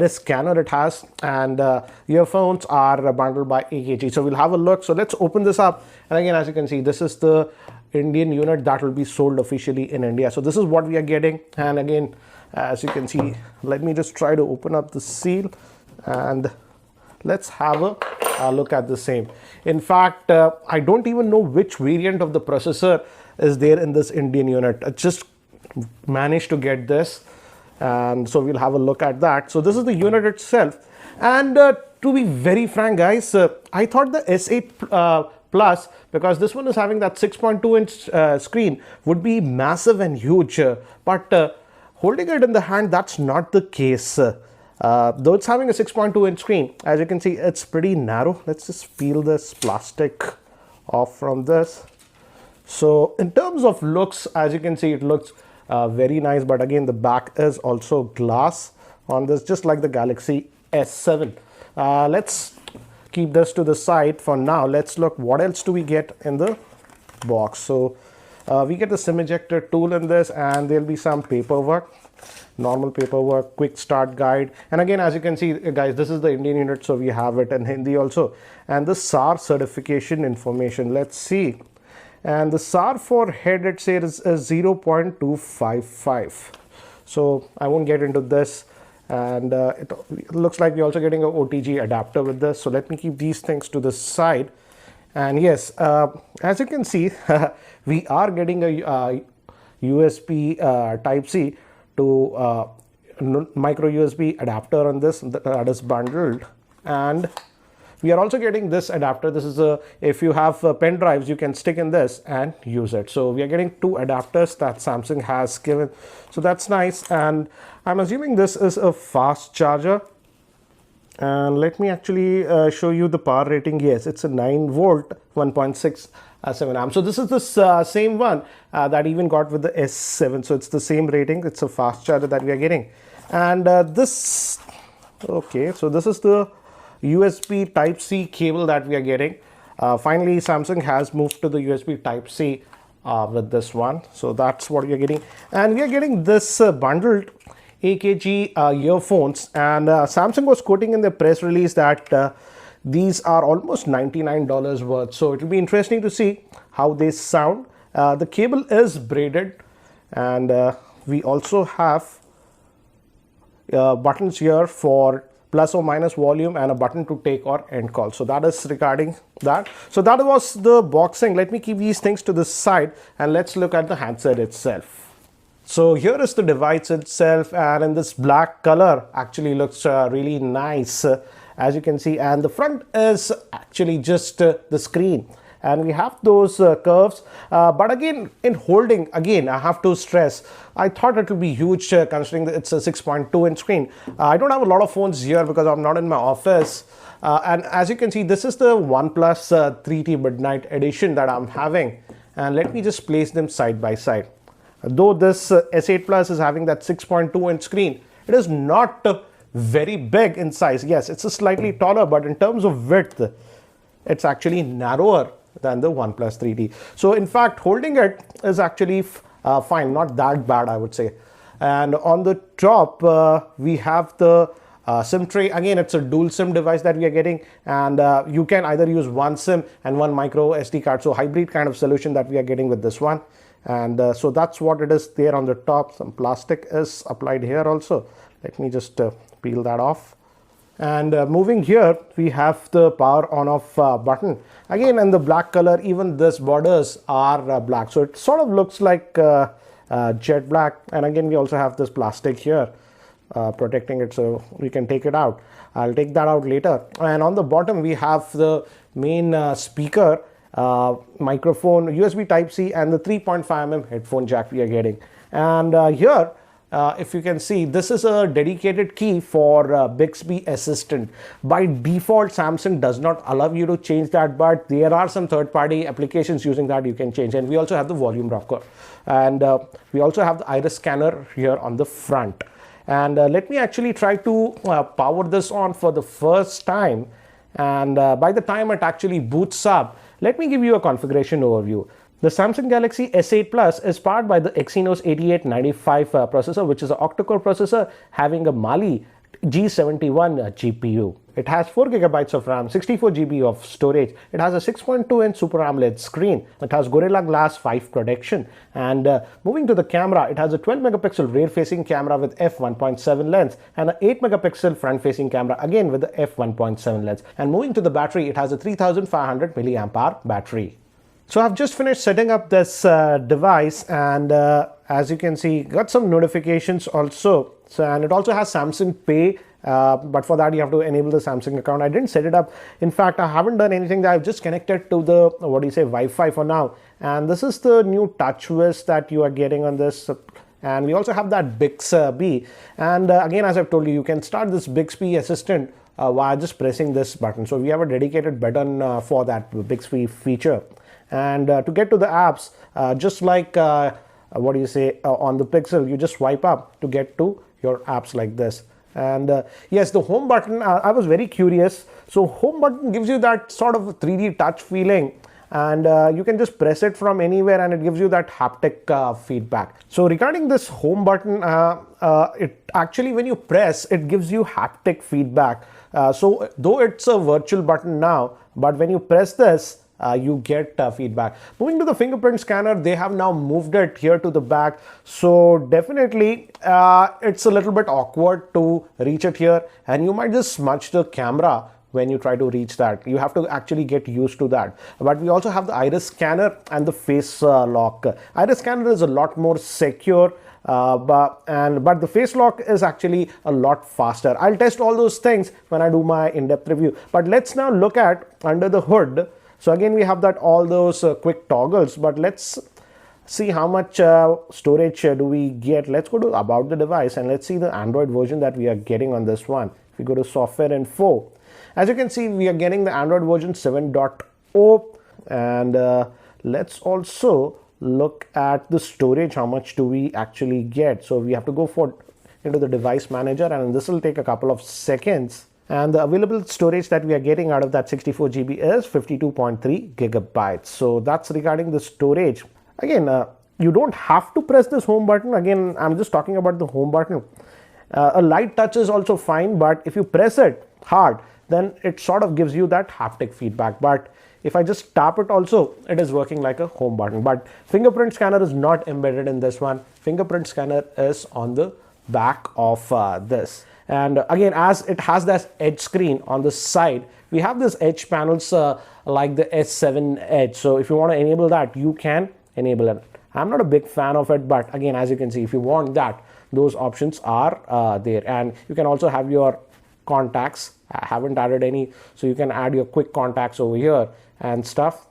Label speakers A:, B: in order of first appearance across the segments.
A: This scanner it has, and earphones are bundled by AKG. So we'll have a look. So let's open this up, and again, as you can see, this is the Indian unit that will be sold officially in India. So this is what we are getting, and again, as you can see, let me just try to open up the seal, and let's have a look at the same. In fact, I don't even know which variant of the processor is there in this Indian unit. I just managed to get this, and so we'll have a look at that. So this is the unit itself, and to be very frank, guys, I thought the S8 Plus, because this one is having that 6.2 inch screen, would be massive and huge, but holding it in the hand, that's not the case. Though it's having a 6.2 inch screen, as you can see, it's pretty narrow. Let's just peel this plastic off from this. So in terms of looks, as you can see, it looks very nice, but again, the back is also glass on this, just like the Galaxy S7. Let's keep this to the side for now. Let's look what else do we get in the box. So we get the SIM ejector tool in this, and there'll be some paperwork, normal paperwork, quick start guide, and again, as you can see, guys, this is the Indian unit, so we have it in Hindi also, and the SAR certification information. Let's see. And the SAR for head, it says is 0.255. So I won't get into this, and it looks like we're also getting an OTG adapter with this. So let me keep these things to the side. And yes, as you can see, we are getting a USB Type-C to micro USB adapter on this that is bundled, and we are also getting this adapter. This is if you have pen drives, you can stick in this and use it. So we are getting two adapters that Samsung has given, so that's nice. And I'm assuming this is a fast charger, and let me actually show you the power rating. Yes, it's a 9 volt 1.67 amp. So this is the same one that even got with the S7, so it's the same rating. It's a fast charger that we are getting. And this, okay, so this is the USB Type-C cable that we are getting. Finally, Samsung has moved to the USB Type-C with this one, so that's what we are getting. And we are getting this bundled AKG earphones, and Samsung was quoting in the press release that these are almost $99 worth, so it will be interesting to see how they sound. The cable is braided, and we also have buttons here for plus or minus volume and a button to take or end call. So that is regarding that. So that was the boxing. Let me keep these things to the side, and let's look at the handset itself. So here is the device itself, and in this black color actually looks really nice, as you can see. And the front is actually just the screen, and we have those curves, but again, in holding, again, I have to stress, I thought it would be huge considering that it's a 6.2 inch screen. I don't have a lot of phones here because I'm not in my office, and as you can see, this is the OnePlus 3T Midnight Edition that I'm having, and let me just place them side by side. Though this S8 Plus is having that 6.2 inch screen, it is not very big in size. Yes, it's a slightly taller, but in terms of width, it's actually narrower than the OnePlus 3T. So in fact, holding it is actually fine, not that bad, I would say. And on the top, we have the SIM tray. Again, it's a dual SIM device that we are getting, and you can either use one SIM and one micro SD card. So hybrid kind of solution that we are getting with this one. And so that's what it is there on the top. Some plastic is applied here also. Let me just peel that off. And moving here, we have the power on off button. Again, in the black color, even this borders are black. So it sort of looks like jet black. And again, we also have this plastic here protecting it, so we can take it out. I'll take that out later. And on the bottom, we have the main speaker, microphone, USB Type-C, and the 3.5mm headphone jack we are getting. And here, if you can see, this is a dedicated key for Bixby Assistant. By default, Samsung does not allow you to change that, but there are some third-party applications using that you can change. And we also have the volume rocker, and we also have the iris scanner here on the front. And let me actually try to power this on for the first time, and by the time it actually boots up, let me give you a configuration overview. The Samsung Galaxy S8 Plus is powered by the Exynos 8895 processor, which is an octa-core processor having a Mali G71 GPU. It has 4 gigabytes of RAM, 64 GB of storage. It has a 6.2-inch Super AMOLED screen. It has Gorilla Glass 5 protection. And moving to the camera, it has a 12 megapixel rear-facing camera with f1.7 lens and an 8 megapixel front-facing camera, again with the f1.7 lens. And moving to the battery, it has a 3500 milliamp hour battery. So I've just finished setting up this device, and as you can see, got some notifications also. So, and it also has Samsung Pay, but for that you have to enable the Samsung account. I didn't set it up. In fact, I haven't done anything. I've just connected to the Wi-Fi for now. And this is the new TouchWiz that you are getting on this. And we also have that Bixby. And again, as I've told you, you can start this Bixby assistant via just pressing this button. So we have a dedicated button for that Bixby feature. And to get to the apps, just like on the Pixel, you just swipe up to get to your apps like this. And yes, the home button, I was very curious. So home button gives you that sort of 3D touch feeling, and you can just press it from anywhere and it gives you that haptic feedback. So regarding this home button, it actually, when you press, it gives you haptic feedback. So though it's a virtual button now, but when you press this, you get feedback. Moving to the fingerprint scanner, they have now moved it here to the back. So definitely it's a little bit awkward to reach it here, and you might just smudge the camera when you try to reach that. You have to actually get used to that. But we also have the iris scanner and the face lock. Iris scanner is a lot more secure, but the face lock is actually a lot faster. I'll test all those things when I do my in-depth review. But let's now look at under the hood. So again, we have that all those quick toggles, but let's see how much storage do we get. Let's go to about the device and let's see the Android version that we are getting on this one. If we go to software info, as you can see, we are getting the Android version 7.0, and let's also look at the storage. How much do we actually get? So we have to go into the device manager, and this will take a couple of seconds. And the available storage that we are getting out of that 64 GB is 52.3 gigabytes. So that's regarding the storage. Again, you don't have to press this home button. Again, I'm just talking about the home button. A light touch is also fine, but if you press it hard, then it sort of gives you that haptic feedback. But if I just tap it also, it is working like a home button. But fingerprint scanner is not embedded in this one. Fingerprint scanner is on the back of this. And again, as it has that edge screen on the side, we have this edge panels like the S7 Edge. So if you want to enable that, you can enable it. I'm not a big fan of it, but again, as you can see, if you want that, those options are there. And you can also have your contacts. I haven't added any, so you can add your quick contacts over here and stuff.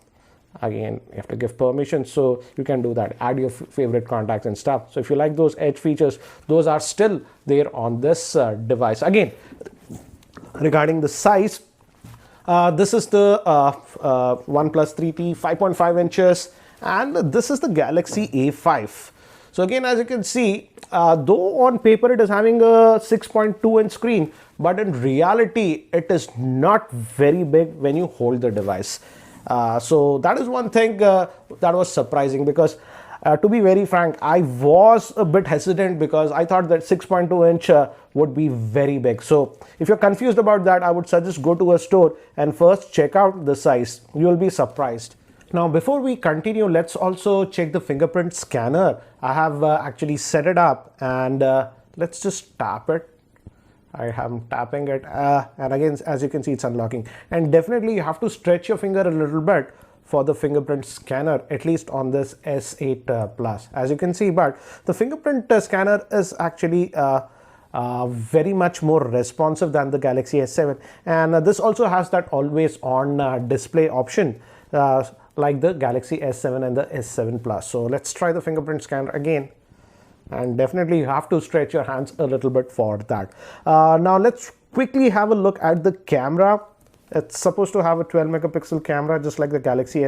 A: Again, you have to give permission, so you can do that, add your favorite contacts and stuff. So if you like those edge features, those are still there on this device. Again, regarding the size, this is the OnePlus 3T, 5.5 inches, and this is the Galaxy A5. So again, as you can see, though on paper it is having a 6.2-inch screen, but in reality it is not very big when you hold the device. So that is one thing that was surprising, because to be very frank, I was a bit hesitant because I thought that 6.2-inch would be very big. So if you're confused about that, I would suggest go to a store and first check out the size. You will be surprised. Now, before we continue, let's also check the fingerprint scanner. I have actually set it up, and let's just tap it. I am tapping it, and again, as you can see, it's unlocking. And definitely you have to stretch your finger a little bit for the fingerprint scanner, at least on this S8 Plus, as you can see. But the fingerprint scanner is actually very much more responsive than the Galaxy S7, and this also has that always on display option like the Galaxy S7 and the S7 Plus. So let's try the fingerprint scanner again. And definitely you have to stretch your hands a little bit for that. Now let's quickly have a look at the camera. It's supposed to have a 12 megapixel camera, just like the Galaxy